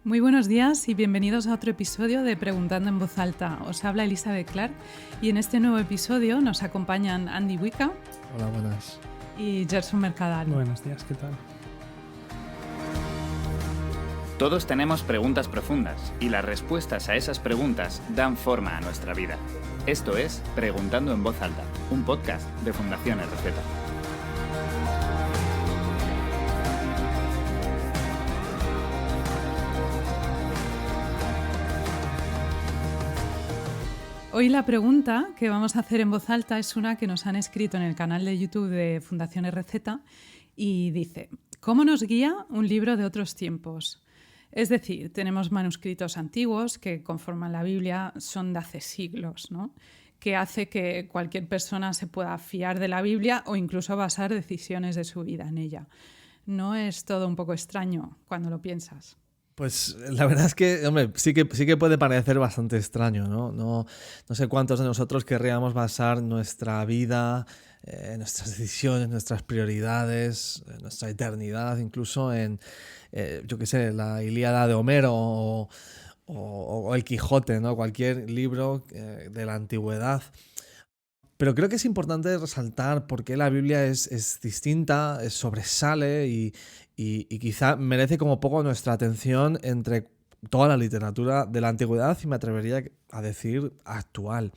Muy buenos días y bienvenidos a otro episodio de Preguntando en Voz Alta. Os habla Elizabeth Clark y en este nuevo episodio nos acompañan Andy Wicca. Hola, buenas. Y Gerson Mercadal. Buenos días, ¿qué tal? Todos tenemos preguntas profundas y las respuestas a esas preguntas dan forma a nuestra vida. Esto es Preguntando en Voz Alta, un podcast de Fundación RZ. Hoy la pregunta que vamos a hacer en voz alta es una que nos han escrito en el canal de YouTube de Fundación RZ y dice: ¿cómo nos guía un libro de otros tiempos? Es decir, tenemos manuscritos antiguos que conforman la Biblia, son de hace siglos, ¿no? Que hace que cualquier persona se pueda fiar de la Biblia o incluso basar decisiones de su vida en ella. ¿No es todo un poco extraño cuando lo piensas? Pues la verdad es que, hombre, sí que puede parecer bastante extraño, ¿no? No sé cuántos de nosotros querríamos basar nuestra vida, nuestras decisiones, nuestras prioridades, nuestra eternidad, incluso en, yo qué sé, la Ilíada de Homero o el Quijote, ¿no? Cualquier libro de la antigüedad. Pero creo que es importante resaltar por qué la Biblia es distinta, sobresale y quizá merece como poco nuestra atención entre toda la literatura de la antigüedad y me atrevería a decir actual.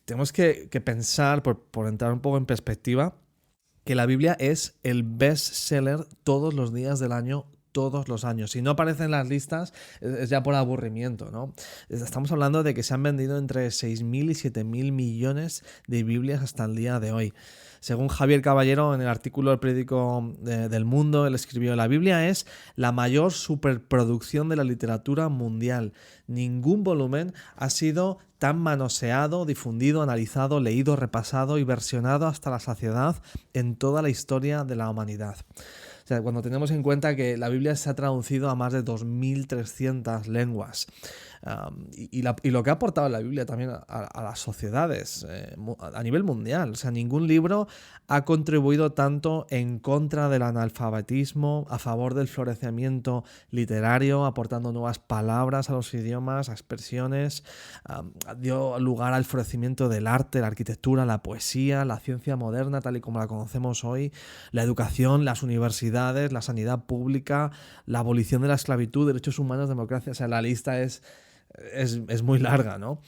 Tenemos que pensar, por entrar un poco en perspectiva, que la Biblia es el best-seller todos los días del año, todos los años. Si no aparece en las listas, es ya por aburrimiento, ¿no? Estamos hablando de que se han vendido entre 6.000 y 7.000 millones de Biblias hasta el día de hoy. Según Javier Caballero, en el artículo del periódico del Mundo, él escribió: la Biblia es la mayor superproducción de la literatura mundial. Ningún volumen ha sido tan manoseado, difundido, analizado, leído, repasado y versionado hasta la saciedad en toda la historia de la humanidad. O sea, cuando tenemos en cuenta que la Biblia se ha traducido a más de 2.300 lenguas y lo que ha aportado la Biblia también a las sociedades a nivel mundial. O sea, ningún libro ha contribuido tanto en contra del analfabetismo, a favor del florecimiento literario, aportando nuevas palabras a los idiomas, a expresiones, dio lugar al florecimiento del arte, la arquitectura, la poesía, la ciencia moderna tal y como la conocemos hoy, la educación, las universidades, la sanidad pública, la abolición de la esclavitud, derechos humanos, democracia. O sea, la lista es muy larga, ¿no?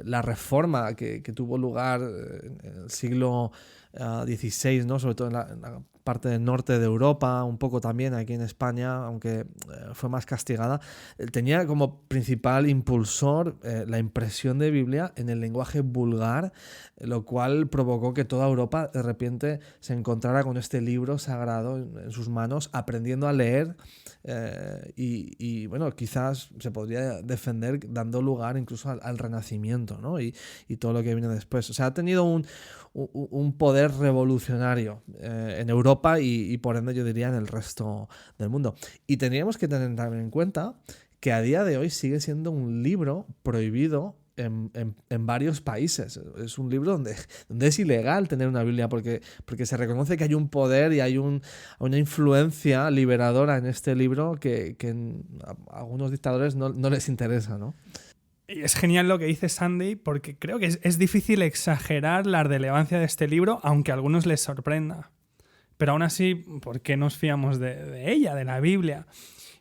La reforma que tuvo lugar en el siglo XVI, ¿no? Sobre todo en la parte del norte de Europa, un poco también aquí en España, aunque fue más castigada, tenía como principal impulsor la impresión de Biblia en el lenguaje vulgar, lo cual provocó que toda Europa de repente se encontrara con este libro sagrado en sus manos, aprendiendo a leer y bueno, quizás se podría defender dando lugar incluso al Renacimiento, ¿no? Y todo lo que viene después. O sea, ha tenido un poder revolucionario en Europa y por ende yo diría en el resto del mundo. Y tendríamos que tener también en cuenta que a día de hoy sigue siendo un libro prohibido en varios países. Es un libro donde es ilegal tener una Biblia porque se reconoce que hay un poder y hay una influencia liberadora en este libro que a algunos dictadores no les interesa, ¿no? Y es genial lo que dice Sandy, porque creo que es difícil exagerar la relevancia de este libro, aunque a algunos les sorprenda. Pero aún así, ¿por qué nos fiamos de ella, de la Biblia?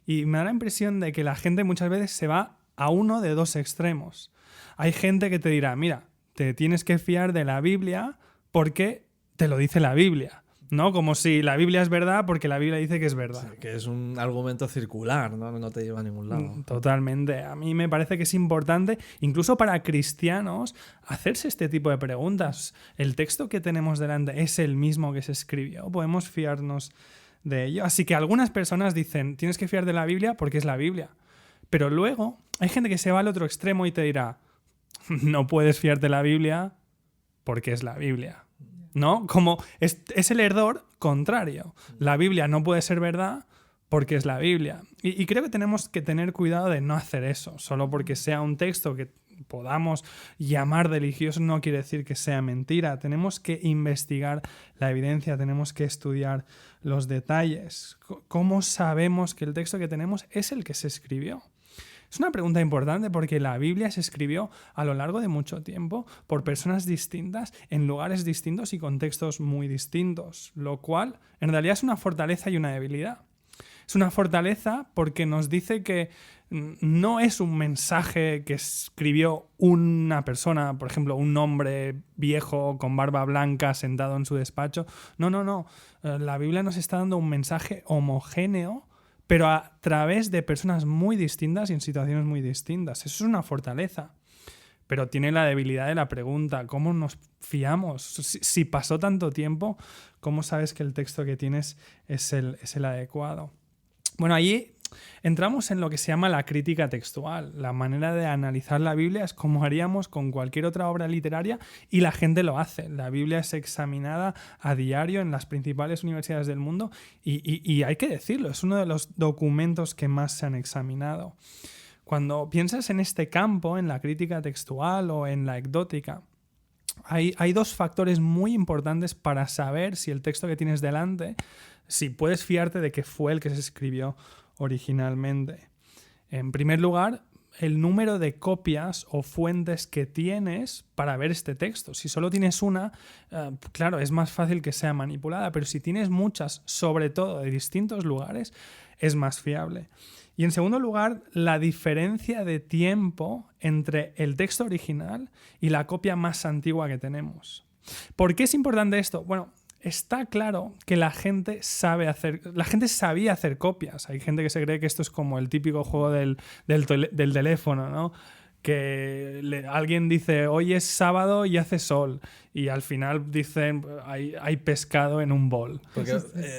Y me da la impresión de que la gente muchas veces se va a uno de dos extremos. Hay gente que te dirá: mira, te tienes que fiar de la Biblia porque te lo dice la Biblia, ¿no? Como si la Biblia es verdad porque la Biblia dice que es verdad. Sí, que es un argumento circular, ¿no? No te lleva a ningún lado. Totalmente. A mí me parece que es importante, incluso para cristianos, hacerse este tipo de preguntas. ¿El texto que tenemos delante es el mismo que se escribió? ¿Podemos fiarnos de ello? Así que algunas personas dicen: tienes que fiar de la Biblia porque es la Biblia. Pero luego hay gente que se va al otro extremo y te dirá: no puedes fiarte de la Biblia porque es la Biblia, ¿no? Como es el error contrario. La Biblia no puede ser verdad porque es la Biblia. Y creo que tenemos que tener cuidado de no hacer eso, solo porque sea un texto que podamos llamar religioso no quiere decir que sea mentira. Tenemos que investigar la evidencia, tenemos que estudiar los detalles. ¿Cómo sabemos que el texto que tenemos es el que se escribió? Es una pregunta importante porque la Biblia se escribió a lo largo de mucho tiempo por personas distintas, en lugares distintos y contextos muy distintos, lo cual en realidad es una fortaleza y una debilidad. Es una fortaleza porque nos dice que no es un mensaje que escribió una persona, por ejemplo, un hombre viejo con barba blanca sentado en su despacho. No. La Biblia nos está dando un mensaje homogéneo, pero a través de personas muy distintas y en situaciones muy distintas. Eso es una fortaleza. Pero tiene la debilidad de la pregunta, ¿cómo nos fiamos? Si pasó tanto tiempo, ¿cómo sabes que el texto que tienes es el adecuado? Bueno, allí entramos en lo que se llama la crítica textual. La manera de analizar la Biblia es como haríamos con cualquier otra obra literaria y la gente lo hace. La Biblia es examinada a diario en las principales universidades del mundo y hay que decirlo, es uno de los documentos que más se han examinado. Cuando piensas en este campo, en la crítica textual o en la ecdótica, hay dos factores muy importantes para saber si el texto que tienes delante, si puedes fiarte de que fue el que se escribió originalmente. En primer lugar, el número de copias o fuentes que tienes para ver este texto. Si solo tienes una, claro, es más fácil que sea manipulada, pero si tienes muchas, sobre todo de distintos lugares, es más fiable. Y en segundo lugar, la diferencia de tiempo entre el texto original y la copia más antigua que tenemos. ¿Por qué es importante esto? Bueno, está claro que la gente sabía hacer copias. Hay gente que se cree que esto es como el típico juego del teléfono, ¿no? Que alguien dice, hoy es sábado y hace sol, y al final dicen, hay pescado en un bol. Porque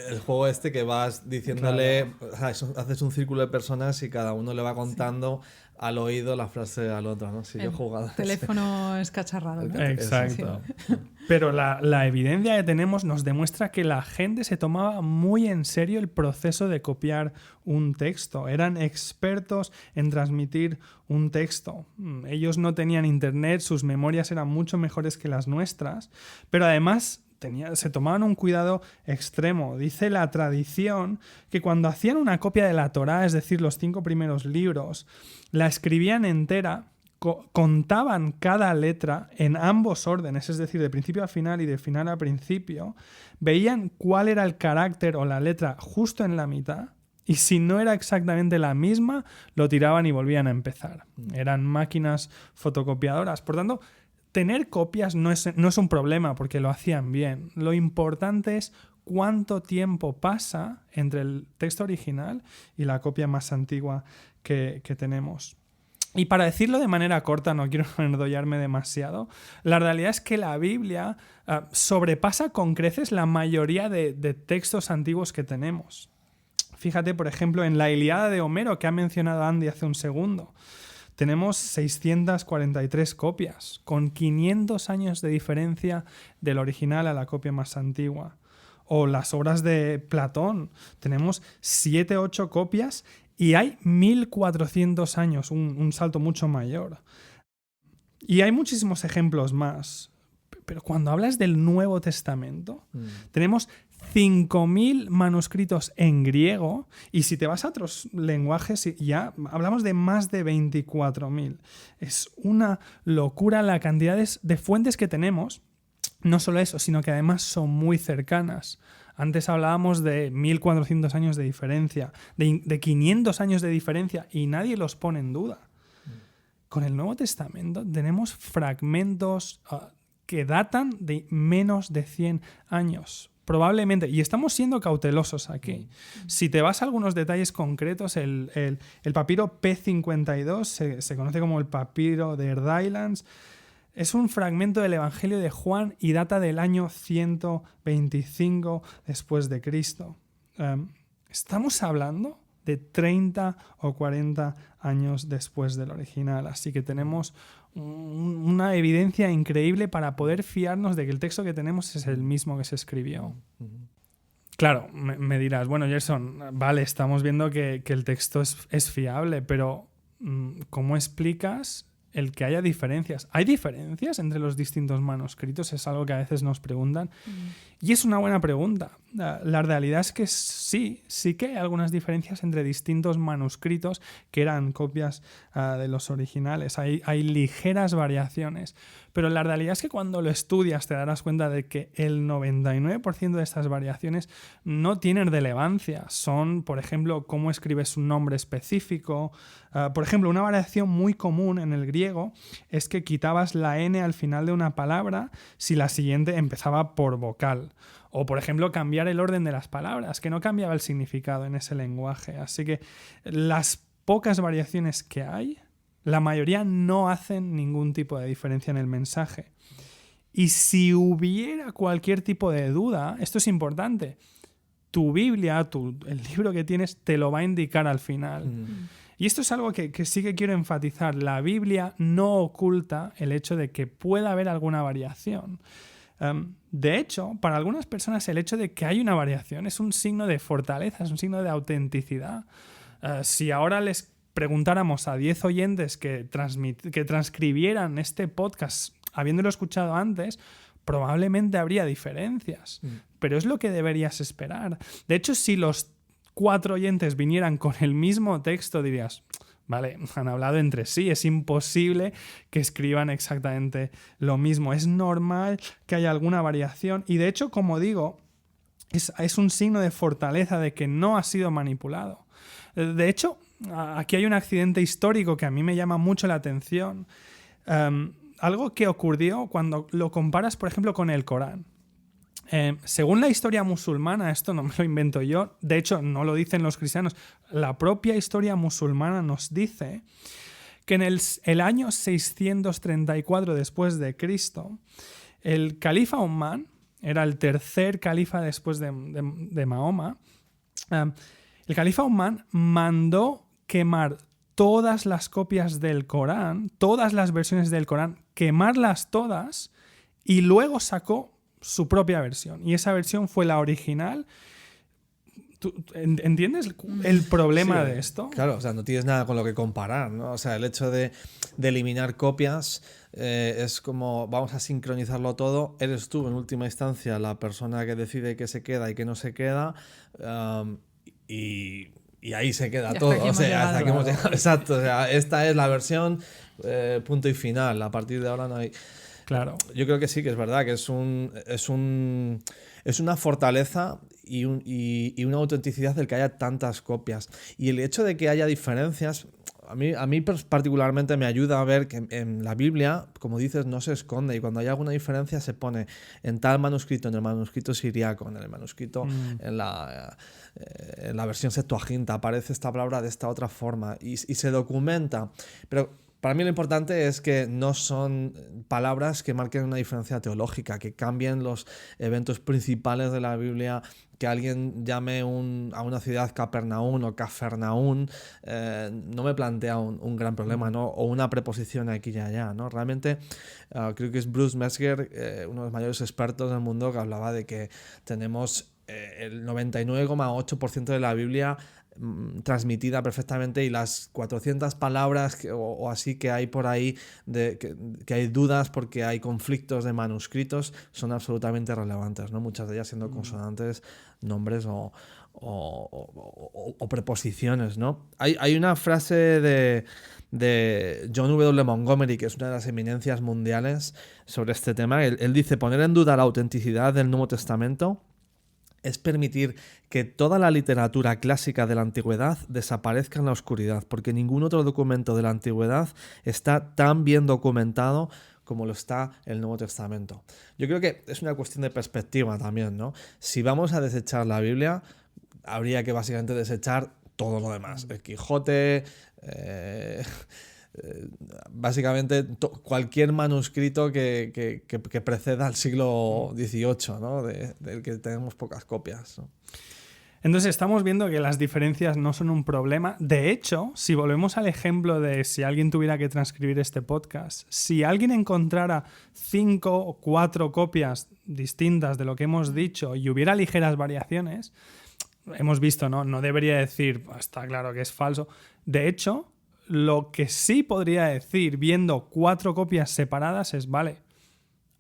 el juego este que vas diciéndole, claro, haces un círculo de personas y cada uno le va contando al oído la frase al otro, ¿no? Si yo he jugado. El teléfono escacharrado, ¿no? Exacto. Sí. Pero la evidencia que tenemos nos demuestra que la gente se tomaba muy en serio el proceso de copiar un texto. Eran expertos en transmitir un texto. Ellos no tenían internet, sus memorias eran mucho mejores que las nuestras, pero además se tomaban un cuidado extremo. Dice la tradición que cuando hacían una copia de la Torá, es decir, los 5 primeros libros, la escribían entera, contaban cada letra en ambos órdenes, es decir, de principio a final y de final a principio, veían cuál era el carácter o la letra justo en la mitad, y si no era exactamente la misma, lo tiraban y volvían a empezar. Eran máquinas fotocopiadoras. Por tanto, tener copias no es un problema porque lo hacían bien. Lo importante es cuánto tiempo pasa entre el texto original y la copia más antigua que tenemos. Y para decirlo de manera corta, no quiero enrollarme demasiado, la realidad es que la Biblia sobrepasa con creces la mayoría de textos antiguos que tenemos. Fíjate, por ejemplo, en la Ilíada de Homero, que ha mencionado Andy hace un segundo. Tenemos 643 copias, con 500 años de diferencia del original a la copia más antigua. O las obras de Platón, tenemos 7-8 copias y hay 1400 años, un salto mucho mayor. Y hay muchísimos ejemplos más. Pero cuando hablas del Nuevo Testamento, tenemos 5.000 manuscritos en griego, y si te vas a otros lenguajes ya hablamos de más de 24.000. Es una locura la cantidad de fuentes que tenemos. No solo eso, sino que además son muy cercanas. Antes hablábamos de 1.400 años de diferencia, de 500 años de diferencia, y nadie los pone en duda. Con el Nuevo Testamento tenemos fragmentos que datan de menos de 100 años. Probablemente, y estamos siendo cautelosos aquí. Si te vas a algunos detalles concretos, el papiro P52 se conoce como el papiro de Erdailands. Es un fragmento del Evangelio de Juan y data del año 125 después de Cristo. Estamos hablando de 30 o 40 años después del original, así que tenemos una evidencia increíble para poder fiarnos de que el texto que tenemos es el mismo que se escribió. Claro, me dirás, bueno, Gerson, vale, estamos viendo que el texto es fiable, pero ¿cómo explicas el que haya diferencias. ¿Hay diferencias entre los distintos manuscritos? Es algo que a veces nos preguntan. Y es una buena pregunta. La realidad es que sí que hay algunas diferencias entre distintos manuscritos que eran copias de los originales. Hay ligeras variaciones. Pero la realidad es que cuando lo estudias te darás cuenta de que el 99% de estas variaciones no tienen relevancia. Son, por ejemplo, cómo escribes un nombre específico. Por ejemplo, una variación muy común en el griego es que quitabas la N al final de una palabra si la siguiente empezaba por vocal. O, por ejemplo, cambiar el orden de las palabras, que no cambiaba el significado en ese lenguaje. Así que las pocas variaciones que hay, la mayoría no hacen ningún tipo de diferencia en el mensaje. Y si hubiera cualquier tipo de duda, esto es importante, tu Biblia, el libro que tienes, te lo va a indicar al final. Y esto es algo que sí que quiero enfatizar. La Biblia no oculta el hecho de que pueda haber alguna variación. De hecho, para algunas personas el hecho de que hay una variación es un signo de fortaleza, es un signo de autenticidad. Si ahora les preguntáramos a 10 oyentes que transcribieran este podcast habiéndolo escuchado antes, probablemente habría diferencias. Pero es lo que deberías esperar. De hecho, si los 4 oyentes vinieran con el mismo texto, dirías, vale, han hablado entre sí, es imposible que escriban exactamente lo mismo. Es normal que haya alguna variación y de hecho, como digo, es un signo de fortaleza de que no ha sido manipulado. De hecho, aquí hay un accidente histórico que a mí me llama mucho la atención. Algo que ocurrió cuando lo comparas, por ejemplo, con el Corán. Según la historia musulmana, esto no me lo invento yo, de hecho no lo dicen los cristianos, la propia historia musulmana nos dice que en el año 634 después de Cristo, el califa Umán, era el tercer califa después de Mahoma, el califa Umán mandó quemar todas las copias del Corán, todas las versiones del Corán, quemarlas todas y luego sacó su propia versión. Y esa versión fue la original. ¿Tú entiendes el problema de esto? Claro, o sea, no tienes nada con lo que comparar, ¿no? O sea, el hecho de eliminar copias es como vamos a sincronizarlo todo. Eres tú, en última instancia, la persona que decide qué se queda y qué no se queda. Y ahí se queda todo. O sea, hasta que hemos llegado. Exacto. O sea, esta es la versión, punto y final. A partir de ahora no hay. Claro. Yo creo que sí, que es verdad, que es una fortaleza y una autenticidad del que haya tantas copias. Y el hecho de que haya diferencias, a mí particularmente me ayuda a ver que en la Biblia, como dices, no se esconde. Y cuando hay alguna diferencia se pone en tal manuscrito, en el manuscrito siriaco, en el manuscrito, en la versión Septuaginta, aparece esta palabra de esta otra forma y se documenta. Pero para mí lo importante es que no son palabras que marquen una diferencia teológica, que cambien los eventos principales de la Biblia, que alguien llame a una ciudad Capernaum o Cafarnaún, no me plantea un gran problema, ¿no? O una preposición aquí y allá, ¿no? Realmente creo que es Bruce Metzger, uno de los mayores expertos del mundo, que hablaba de que tenemos el 99,8% de la Biblia transmitida perfectamente y las 400 palabras o así que hay por ahí que hay dudas porque hay conflictos de manuscritos son absolutamente relevantes, ¿no? Muchas de ellas siendo consonantes, nombres o preposiciones, ¿no? Hay una frase de John W. Montgomery, que es una de las eminencias mundiales sobre este tema. Él dice: poner en duda la autenticidad del Nuevo Testamento es permitir que toda la literatura clásica de la antigüedad desaparezca en la oscuridad, porque ningún otro documento de la antigüedad está tan bien documentado como lo está el Nuevo Testamento. Yo creo que es una cuestión de perspectiva también, ¿no? Si vamos a desechar la Biblia, habría que básicamente desechar todo lo demás. El Quijote, básicamente cualquier manuscrito que preceda al siglo XVIII, ¿no? Del que tenemos pocas copias, ¿no? Entonces estamos viendo que las diferencias no son un problema. De hecho, si volvemos al ejemplo de si alguien tuviera que transcribir este podcast, si alguien encontrara 5 o 4 copias distintas de lo que hemos dicho y hubiera ligeras variaciones, hemos visto, ¿no? No debería decir, está claro que es falso. De hecho, lo que sí podría decir viendo 4 copias separadas es, vale,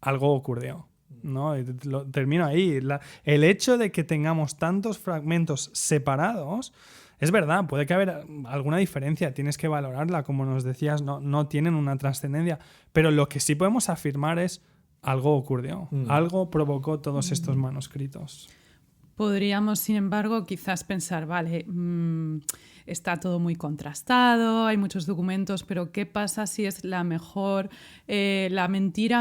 algo ocurrió, ¿no? Y termino ahí. El hecho de que tengamos tantos fragmentos separados, es verdad, puede que haber alguna diferencia, tienes que valorarla, como nos decías, no tienen una trascendencia, pero lo que sí podemos afirmar es algo ocurrió, algo provocó todos estos manuscritos. Podríamos, sin embargo, quizás pensar, vale, está todo muy contrastado, hay muchos documentos, pero ¿qué pasa si es la mentira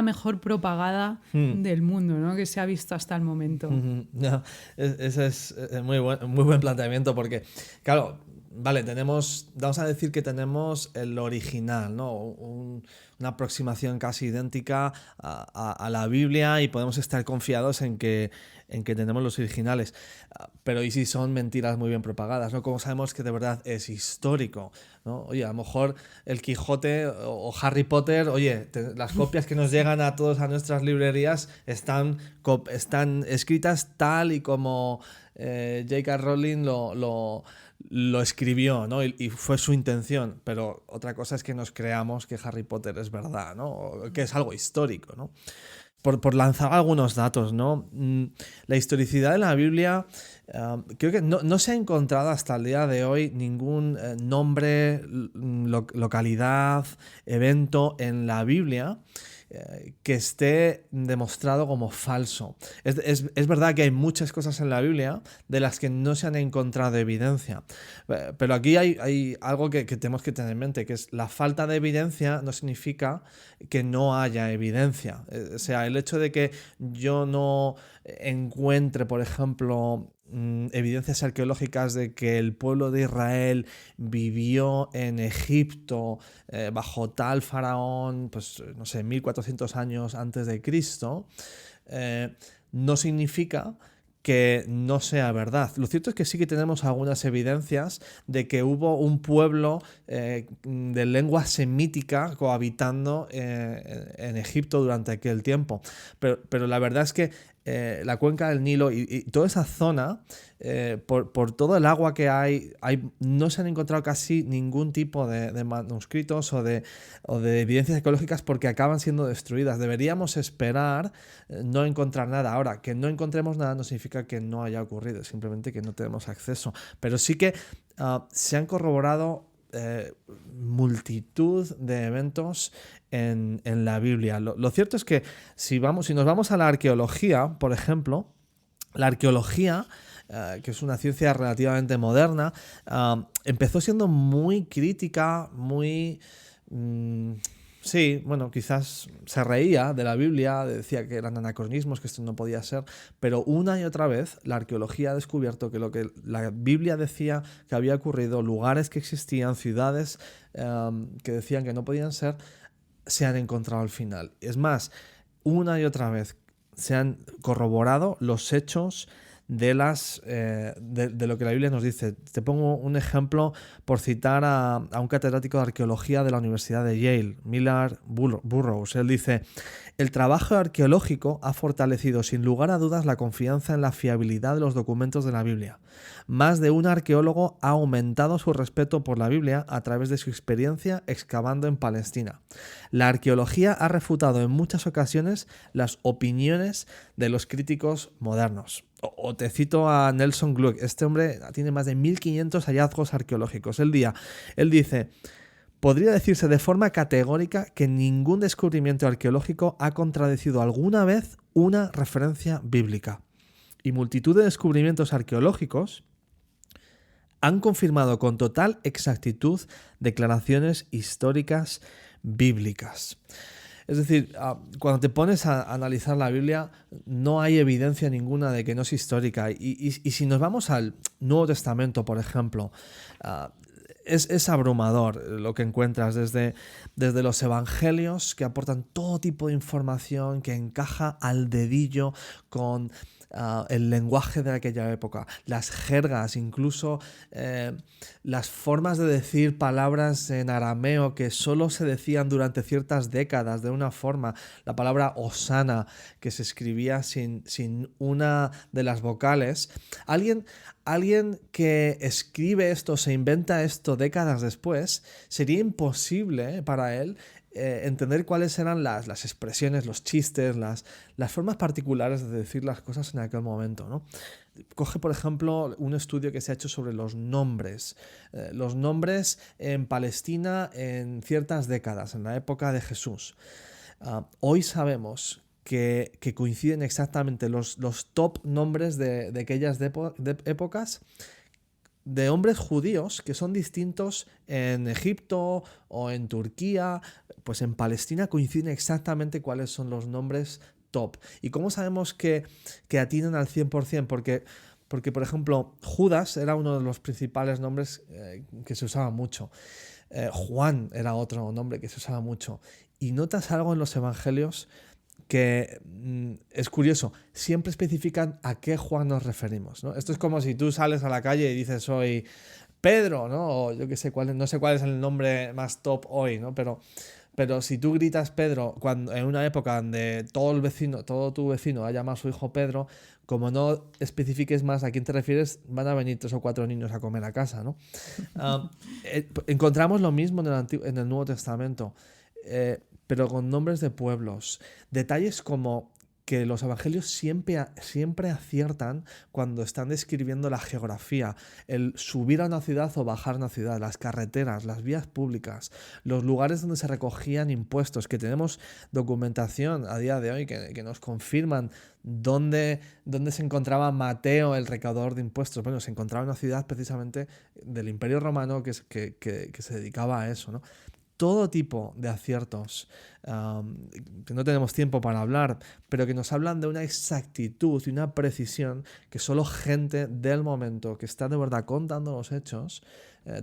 mejor propagada del mundo, ¿no? Que se ha visto hasta el momento? No, ese es muy buen planteamiento porque, claro, vale, vamos a decir que tenemos el original, ¿no? Una aproximación casi idéntica a la Biblia y podemos estar confiados en que tenemos los originales. Pero ¿y si son mentiras muy bien propagadas, ¿no? ¿Cómo sabemos que de verdad es histórico, ¿no? Oye, a lo mejor el Quijote o Harry Potter, oye, las copias que nos llegan a nuestras librerías están escritas tal y como J.K. Rowling lo escribió, ¿no? Y fue su intención, pero otra cosa es que nos creamos que Harry Potter es verdad, ¿no? O que es algo histórico, ¿no? Por lanzar algunos datos, ¿no? La historicidad de la Biblia, creo que no se ha encontrado hasta el día de hoy ningún nombre, localidad, evento en la Biblia que esté demostrado como falso. Es verdad que hay muchas cosas en la Biblia de las que no se han encontrado evidencia, pero aquí hay algo que tenemos que tener en mente, que es la falta de evidencia no significa que no haya evidencia. O sea, el hecho de que yo no encuentre, por ejemplo, evidencias arqueológicas de que el pueblo de Israel vivió en Egipto bajo tal faraón, pues no sé, 1400 años antes de Cristo, no significa que no sea verdad. Lo cierto es que sí que tenemos algunas evidencias de que hubo un pueblo de lengua semítica cohabitando en Egipto durante aquel tiempo. Pero la verdad es que la cuenca del Nilo y toda esa zona, por todo el agua que no se han encontrado casi ningún tipo de manuscritos o de evidencias arqueológicas porque acaban siendo destruidas. Deberíamos esperar no encontrar nada. Ahora, que no encontremos nada no significa que no haya ocurrido, simplemente que no tenemos acceso. Pero sí que se han corroborado multitud de eventos en la Biblia. Lo cierto es que si nos vamos a la arqueología, por ejemplo, la arqueología, que es una ciencia relativamente moderna, empezó siendo muy crítica, muy... sí, bueno, quizás se reía de la Biblia, decía que eran anacronismos, que esto no podía ser, pero una y otra vez la arqueología ha descubierto que lo que la Biblia decía que había ocurrido, lugares que existían, ciudades que decían que no podían ser, se han encontrado al final. Es más, una y otra vez se han corroborado los hechos de lo que la Biblia nos dice. Te pongo un ejemplo por citar a un catedrático de arqueología de la Universidad de Yale, Millard Burrows. Él dice: el trabajo arqueológico ha fortalecido sin lugar a dudas la confianza en la fiabilidad de los documentos de la Biblia. Más de un arqueólogo ha aumentado su respeto por la Biblia a través de su experiencia excavando en Palestina. La arqueología ha refutado en muchas ocasiones las opiniones de los críticos modernos. O te cito a Nelson Glueck. Este hombre tiene más de 1500 hallazgos arqueológicos. Él dice: podría decirse de forma categórica que ningún descubrimiento arqueológico ha contradecido alguna vez una referencia bíblica. Y multitud de descubrimientos arqueológicos han confirmado con total exactitud declaraciones históricas bíblicas. Es decir, cuando te pones a analizar la Biblia, no hay evidencia ninguna de que no es histórica. Y si nos vamos al Nuevo Testamento, por ejemplo, es abrumador lo que encuentras desde los evangelios, que aportan todo tipo de información que encaja al dedillo con el lenguaje de aquella época, las jergas, incluso las formas de decir palabras en arameo que solo se decían durante ciertas décadas de una forma. La palabra Osana, que se escribía sin una de las vocales. Alguien que escribe esto, se inventa esto décadas después, sería imposible para él entender cuáles eran las expresiones, los chistes, las formas particulares de decir las cosas en aquel momento, ¿no? Coge, por ejemplo, un estudio que se ha hecho sobre los nombres. Los nombres en Palestina en ciertas décadas, en la época de Jesús. Hoy sabemos que coinciden exactamente los top nombres de aquellas épocas de hombres judíos que son distintos en Egipto o en Turquía. Pues en Palestina coinciden exactamente cuáles son los nombres top. ¿Y cómo sabemos que atinan al 100%? Porque, por ejemplo, Judas era uno de los principales nombres que se usaba mucho. Juan era otro nombre que se usaba mucho. Y notas algo en los evangelios que es curioso, siempre especifican a qué Juan nos referimos, ¿no? Esto es como si tú sales a la calle y dices soy Pedro, ¿no? O yo qué sé, no sé cuál es el nombre más top hoy, ¿no? Pero si tú gritas Pedro en una época donde todo tu vecino ha llamado a su hijo Pedro, como no especifiques más a quién te refieres, van a venir 3 o 4 niños a comer a casa, ¿no? Encontramos lo mismo en el Nuevo Testamento. Pero con nombres de pueblos. Detalles como que los evangelios siempre aciertan cuando están describiendo la geografía, el subir a una ciudad o bajar a una ciudad, las carreteras, las vías públicas, los lugares donde se recogían impuestos, que tenemos documentación a día de hoy que nos confirman dónde se encontraba Mateo, el recaudador de impuestos. Bueno, se encontraba en una ciudad precisamente del Imperio Romano que se dedicaba a eso, ¿no? Todo tipo de aciertos que no tenemos tiempo para hablar, pero que nos hablan de una exactitud y una precisión que solo gente del momento que está de verdad contando los hechos,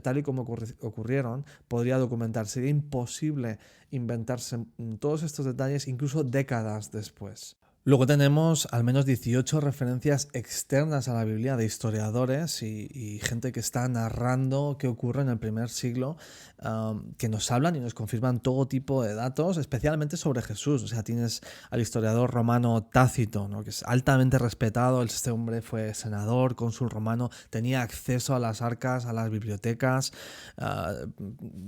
tal y como ocurrieron, podría documentar. Sería imposible inventarse todos estos detalles incluso décadas después. Luego tenemos al menos 18 referencias externas a la Biblia de historiadores y gente que está narrando qué ocurre en el primer siglo, que nos hablan y nos confirman todo tipo de datos, especialmente sobre Jesús. O sea, tienes al historiador romano Tácito, ¿no? Que es altamente respetado. Este hombre fue senador, cónsul romano, tenía acceso a las arcas, a las bibliotecas.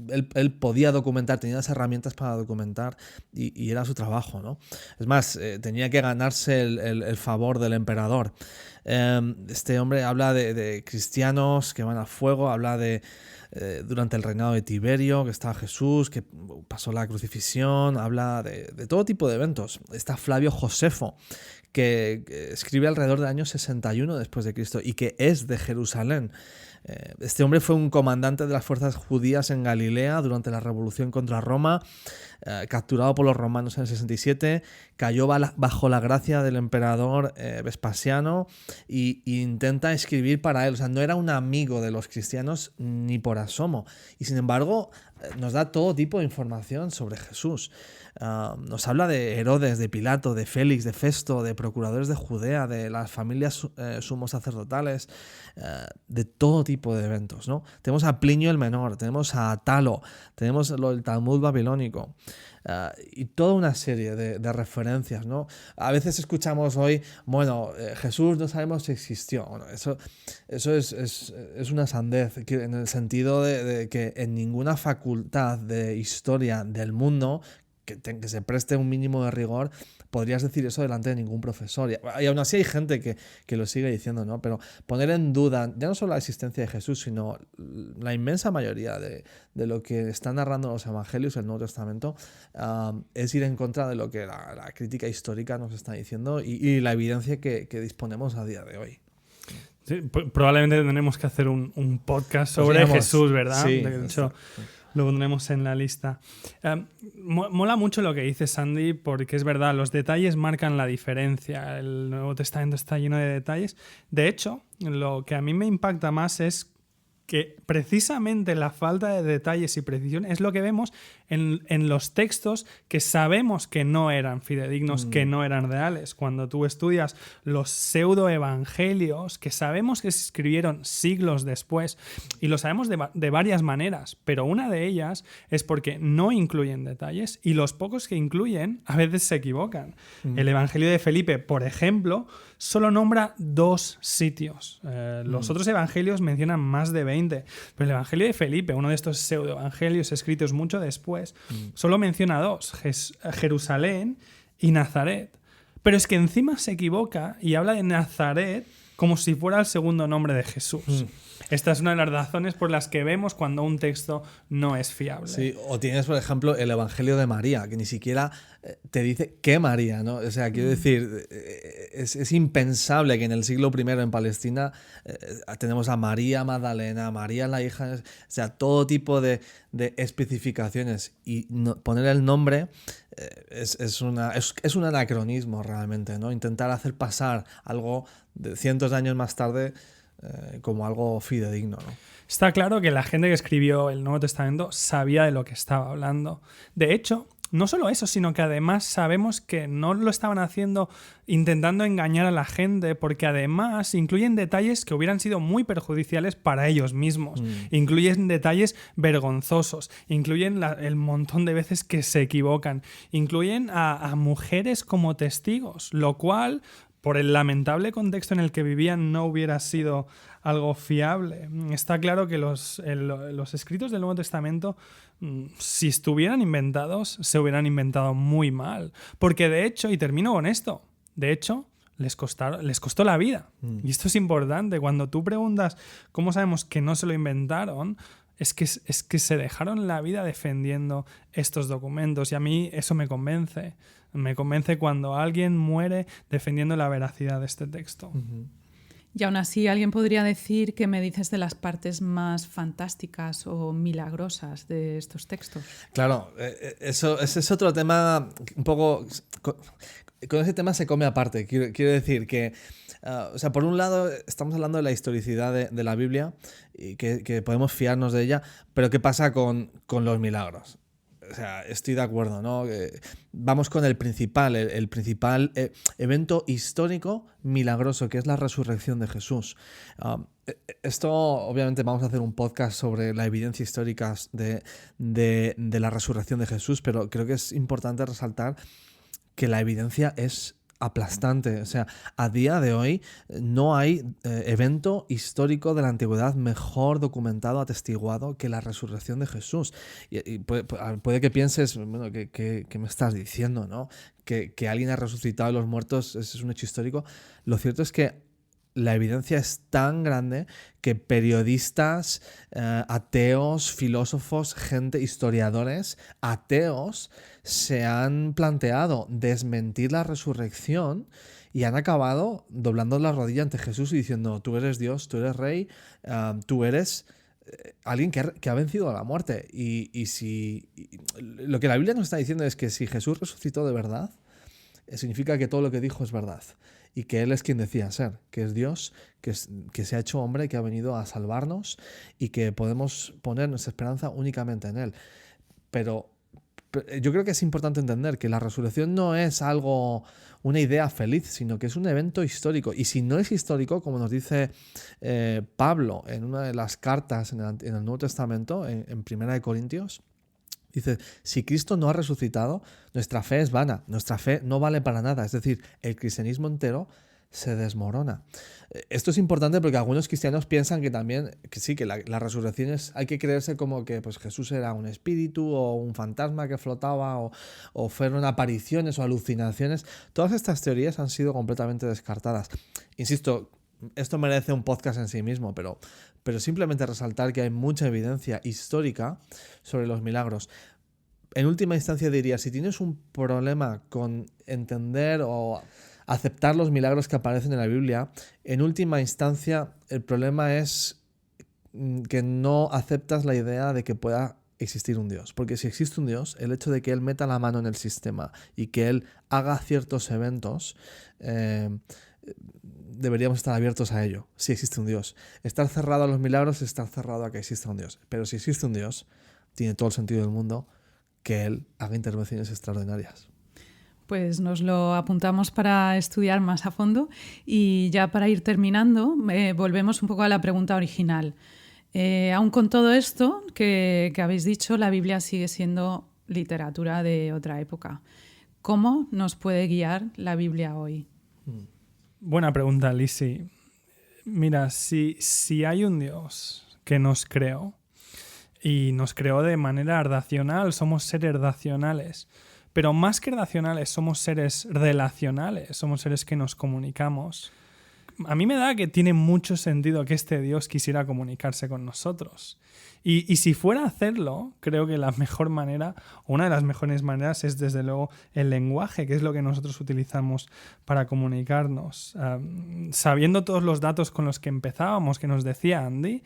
Él podía documentar, tenía las herramientas para documentar y era su trabajo, ¿no? Es más, tenía que ganarse el favor del emperador. Este hombre habla de cristianos que van a fuego, habla de durante el reinado de Tiberio, que está Jesús, que pasó la crucifixión, habla de todo tipo de eventos. Está Flavio Josefo, que escribe alrededor del año 61 después de Cristo y que es de Jerusalén. Este hombre fue un comandante de las fuerzas judías en Galilea durante la revolución contra Roma, capturado por los romanos en el 67, cayó bajo la gracia del emperador Vespasiano e intenta escribir para él. O sea, no era un amigo de los cristianos ni por asomo. Y sin embargo, nos da todo tipo de información sobre Jesús. Nos habla de Herodes, de Pilato, de Félix, de Festo, de procuradores de Judea, de las familias sumos sacerdotales, de todo tipo de eventos, ¿no? Tenemos a Plinio el Menor, tenemos a Atalo, tenemos el Talmud babilónico, y toda una serie de referencias, ¿no? A veces escuchamos hoy, bueno, Jesús no sabemos si existió. Bueno, eso es una sandez, en el sentido de que en ninguna facultad de historia del mundo que se preste un mínimo de rigor, podrías decir eso delante de ningún profesor. Y aún así hay gente que lo sigue diciendo, ¿no? Pero poner en duda ya no solo la existencia de Jesús, sino la inmensa mayoría de lo que están narrando los evangelios, el Nuevo Testamento, es ir en contra de lo que la crítica histórica nos está diciendo y la evidencia que disponemos a día de hoy. Sí, probablemente tendremos que hacer un podcast sobre Jesús, ¿verdad? Sí, de hecho, lo pondremos en la lista. Mola mucho lo que dice Sandy, porque es verdad, los detalles marcan la diferencia. El Nuevo Testamento está lleno de detalles. De hecho, lo que a mí me impacta más es que precisamente la falta de detalles y precisión es lo que vemos en los textos que sabemos que no eran fidedignos, que no eran reales. Cuando tú estudias los pseudoevangelios, que sabemos que se escribieron siglos después, y lo sabemos de varias maneras, pero una de ellas es porque no incluyen detalles, y los pocos que incluyen a veces se equivocan. El Evangelio de Felipe, por ejemplo, solo nombra 2 sitios. Los otros evangelios mencionan más de 20, pero el Evangelio de Felipe, uno de estos pseudoevangelios escritos mucho después, solo menciona 2, Jerusalén y Nazaret. Pero es que encima se equivoca y habla de Nazaret como si fuera el segundo nombre de Jesús. Esta es una de las razones por las que vemos cuando un texto no es fiable. Sí, o tienes, por ejemplo, el Evangelio de María, que ni siquiera te dice qué María, ¿no? O sea, quiero decir, es impensable que en el siglo I en Palestina tenemos a María Magdalena, María la hija, o sea, todo tipo de especificaciones, y poner el nombre es un anacronismo realmente, ¿no? Intentar hacer pasar algo de cientos de años más tarde como algo fidedigno, ¿no? Está claro que la gente que escribió el Nuevo Testamento sabía de lo que estaba hablando. De hecho, no solo eso, sino que además sabemos que no lo estaban haciendo intentando engañar a la gente, porque además incluyen detalles que hubieran sido muy perjudiciales para ellos mismos. Incluyen detalles vergonzosos, incluyen el montón de veces que se equivocan, incluyen a mujeres como testigos, lo cual, por el lamentable contexto en el que vivían, no hubiera sido algo fiable. Está claro que los escritos del Nuevo Testamento, si estuvieran inventados, se hubieran inventado muy mal. Porque de hecho, y termino con esto, de hecho, les costó la vida. Y esto es importante. Cuando tú preguntas cómo sabemos que no se lo inventaron, es que se dejaron la vida defendiendo estos documentos, y a mí eso me convence. Me convence cuando alguien muere defendiendo la veracidad de este texto. Y aún así, alguien podría decir que me dices de las partes más fantásticas o milagrosas de estos textos. Claro, ese es otro tema un poco... Con ese tema se come aparte. Quiero decir que, o sea, por un lado estamos hablando de la historicidad de la Biblia y que podemos fiarnos de ella, pero ¿qué pasa con los milagros? O sea, estoy de acuerdo, ¿no? Vamos con el principal evento histórico milagroso, que es la resurrección de Jesús. Esto, obviamente, vamos a hacer un podcast sobre la evidencia histórica de la resurrección de Jesús, pero creo que es importante resaltar que la evidencia es aplastante. O sea, a día de hoy no hay evento histórico de la antigüedad mejor documentado, atestiguado que la resurrección de Jesús. Y puede que pienses, bueno, ¿qué me estás diciendo, ¿no? Que alguien ha resucitado de los muertos es un hecho histórico. Lo cierto es que la evidencia es tan grande que periodistas, ateos, filósofos, historiadores ateos se han planteado desmentir la resurrección y han acabado doblando la rodilla ante Jesús y diciendo: tú eres Dios, tú eres Rey, tú eres alguien que ha vencido a la muerte. Lo que la Biblia nos está diciendo es que si Jesús resucitó de verdad, significa que todo lo que dijo es verdad. Y que Él es quien decía ser, que es Dios, que se ha hecho hombre, que ha venido a salvarnos y que podemos poner nuestra esperanza únicamente en Él. Pero yo creo que es importante entender que la resurrección no es una idea feliz, sino que es un evento histórico. Y si no es histórico, como nos dice Pablo en una de las cartas en el Nuevo Testamento, en 1 Corintios, dice: si Cristo no ha resucitado, nuestra fe es vana, nuestra fe no vale para nada. Es decir, el cristianismo entero se desmorona. Esto es importante porque algunos cristianos piensan que la resurrección hay que creerse como que pues, Jesús era un espíritu o un fantasma que flotaba o fueron apariciones o alucinaciones. Todas estas teorías han sido completamente descartadas. Insisto, esto merece un podcast en sí mismo, pero simplemente resaltar que hay mucha evidencia histórica sobre los milagros. En última instancia diría, si tienes un problema con entender o aceptar los milagros que aparecen en la Biblia, en última instancia el problema es que no aceptas la idea de que pueda existir un Dios. Porque si existe un Dios, el hecho de que Él meta la mano en el sistema y que Él haga ciertos eventos deberíamos estar abiertos a ello, si existe un Dios. Estar cerrado a los milagros es estar cerrado a que exista un Dios. Pero si existe un Dios, tiene todo el sentido del mundo que Él haga intervenciones extraordinarias. Pues nos lo apuntamos para estudiar más a fondo y ya para ir terminando, volvemos un poco a la pregunta original. Aún con todo esto que habéis dicho, la Biblia sigue siendo literatura de otra época. ¿Cómo nos puede guiar la Biblia hoy? Buena pregunta, Lisi. Mira, si hay un Dios que nos creó y nos creó de manera racional, somos seres racionales, pero más que racionales, somos seres relacionales, somos seres que nos comunicamos. A mí me da que tiene mucho sentido que este Dios quisiera comunicarse con nosotros. Y si fuera a hacerlo, creo que la mejor manera, o una de las mejores maneras, es desde luego el lenguaje, que es lo que nosotros utilizamos para comunicarnos. Sabiendo todos los datos con los que empezábamos, que nos decía Andy,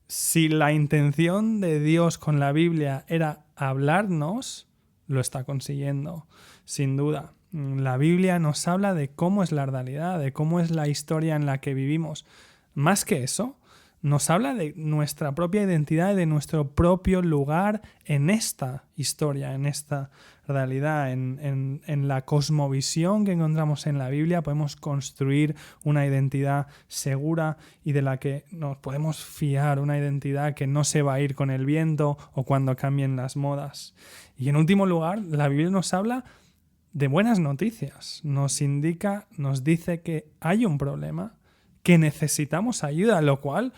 si la intención de Dios con la Biblia era hablarnos, lo está consiguiendo, sin duda. La Biblia nos habla de cómo es la realidad, de cómo es la historia en la que vivimos. Más que eso, nos habla de nuestra propia identidad y de nuestro propio lugar en esta historia, en esta realidad, en la cosmovisión que encontramos en la Biblia. Podemos construir una identidad segura y de la que nos podemos fiar, una identidad que no se va a ir con el viento o cuando cambien las modas. Y en último lugar, la Biblia nos habla de buenas noticias. Nos indica, nos dice que hay un problema, que necesitamos ayuda, lo cual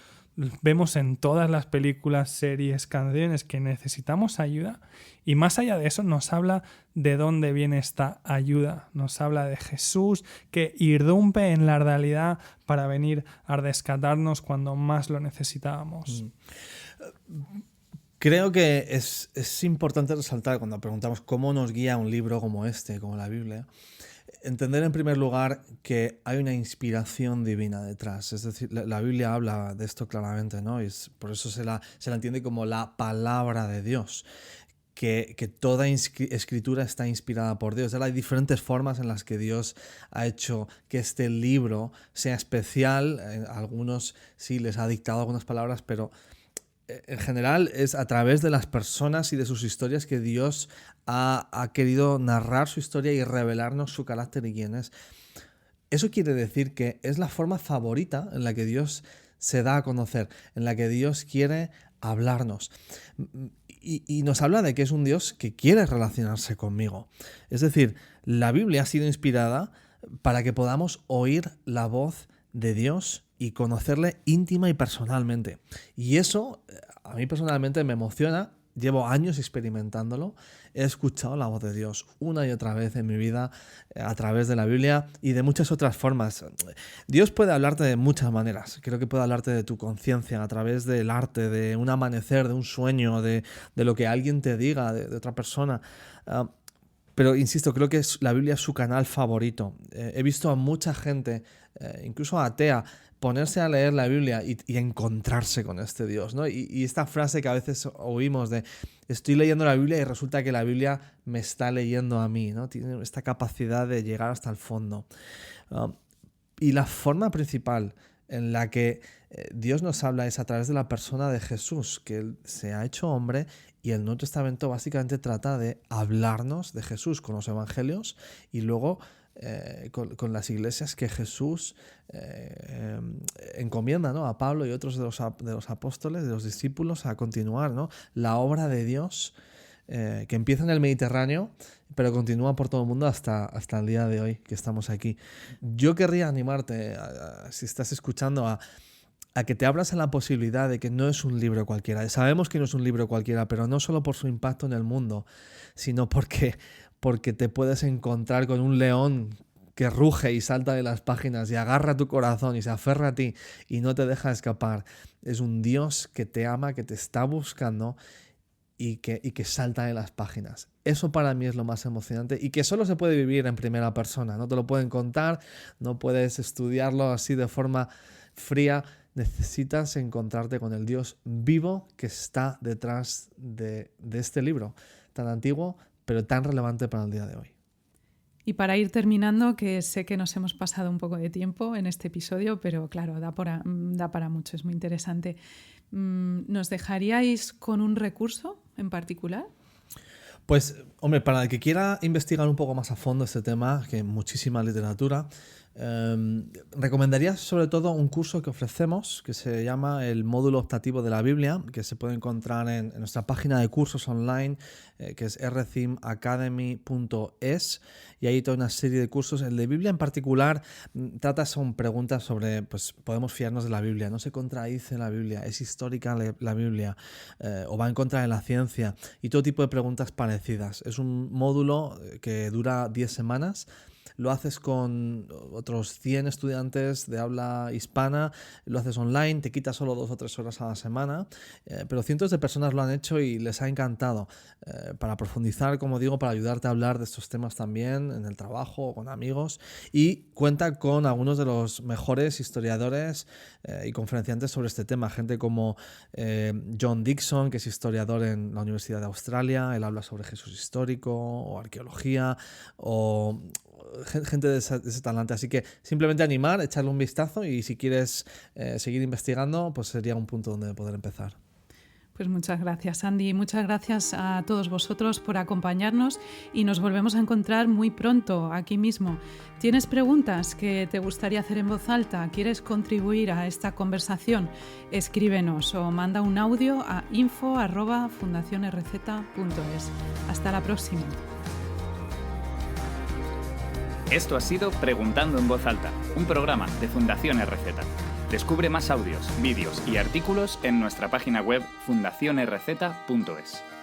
vemos en todas las películas, series, canciones, que necesitamos ayuda. Y más allá de eso, nos habla de dónde viene esta ayuda. Nos habla de Jesús que irrumpe en la realidad para venir a rescatarnos cuando más lo necesitábamos. Creo que es importante resaltar cuando preguntamos cómo nos guía un libro como este, como la Biblia, entender en primer lugar que hay una inspiración divina detrás. Es decir, la Biblia habla de esto claramente, ¿no? Y por eso se la entiende como la palabra de Dios. Que toda escritura está inspirada por Dios. Hay diferentes formas en las que Dios ha hecho que este libro sea especial. Algunos sí les ha dictado algunas palabras, pero en general es a través de las personas y de sus historias que Dios ha querido narrar su historia y revelarnos su carácter y quién es. Eso quiere decir que es la forma favorita en la que Dios se da a conocer, en la que Dios quiere hablarnos. Y nos habla de que es un Dios que quiere relacionarse conmigo. Es decir, la Biblia ha sido inspirada para que podamos oír la voz de Dios y conocerle íntima y personalmente. Y eso a mí personalmente me emociona. Llevo años experimentándolo. He escuchado la voz de Dios una y otra vez en mi vida a través de la Biblia y de muchas otras formas. Dios puede hablarte de muchas maneras. Creo que puede hablarte de tu conciencia, a través del arte, de un amanecer, de un sueño, de lo que alguien te diga, de otra persona. Pero insisto, creo que la Biblia es su canal favorito. He visto a mucha gente, incluso atea, ponerse a leer la Biblia y encontrarse con este Dios, ¿no? Y esta frase que a veces oímos de estoy leyendo la Biblia y resulta que la Biblia me está leyendo a mí, ¿no? Tiene esta capacidad de llegar hasta el fondo. Y la forma principal en la que Dios nos habla es a través de la persona de Jesús, que Él se ha hecho hombre, y el Nuevo Testamento básicamente trata de hablarnos de Jesús con los evangelios y luego con las iglesias que Jesús encomienda, ¿no?, a Pablo y otros de los apóstoles, de los discípulos, a continuar, ¿no?, la obra de Dios que empieza en el Mediterráneo pero continúa por todo el mundo hasta el día de hoy que estamos aquí. Yo querría animarte, si estás escuchando, a que te abras a la posibilidad de que no es un libro cualquiera. Sabemos que no es un libro cualquiera, pero no solo por su impacto en el mundo, sino porque te puedes encontrar con un león que ruge y salta de las páginas y agarra tu corazón y se aferra a ti y no te deja escapar. Es un Dios que te ama, que te está buscando y que salta de las páginas. Eso para mí es lo más emocionante y que solo se puede vivir en primera persona. No te lo pueden contar, no puedes estudiarlo así de forma fría. Necesitas encontrarte con el Dios vivo que está detrás de este libro tan antiguo pero tan relevante para el día de hoy. Y para ir terminando, que sé que nos hemos pasado un poco de tiempo en este episodio, pero claro, da para mucho, es muy interesante. ¿Nos dejaríais con un recurso en particular? Pues, hombre, para el que quiera investigar un poco más a fondo este tema, que hay muchísima literatura, recomendaría sobre todo un curso que ofrecemos que se llama el módulo optativo de la Biblia, que se puede encontrar en nuestra página de cursos online, que es rcimacademy.es, y ahí toda una serie de cursos. El de Biblia en particular son preguntas sobre, pues, podemos fiarnos de la Biblia, no se contradice la Biblia, es histórica la Biblia, o va en contra de la ciencia, y todo tipo de preguntas parecidas. Es un módulo que dura 10 semanas. Lo haces con otros 100 estudiantes de habla hispana, lo haces online, te quitas solo 2 o 3 horas a la semana, pero cientos de personas lo han hecho y les ha encantado. Para profundizar, como digo, para ayudarte a hablar de estos temas también en el trabajo o con amigos, y cuenta con algunos de los mejores historiadores y conferenciantes sobre este tema, gente como John Dixon, que es historiador en la Universidad de Australia, él habla sobre Jesús histórico o arqueología, o gente de ese talante. Así que simplemente animar, echarle un vistazo, y si quieres seguir investigando, pues sería un punto donde poder empezar. Pues muchas gracias, Andy. Muchas gracias a todos vosotros por acompañarnos, y nos volvemos a encontrar muy pronto aquí mismo. ¿Tienes preguntas que te gustaría hacer en voz alta? ¿Quieres contribuir a esta conversación? Escríbenos o manda un audio a info@fundacionrz.es. Hasta la próxima. Esto ha sido Preguntando en Voz Alta, un programa de Fundación RZ. Descubre más audios, vídeos y artículos en nuestra página web fundacionrz.es.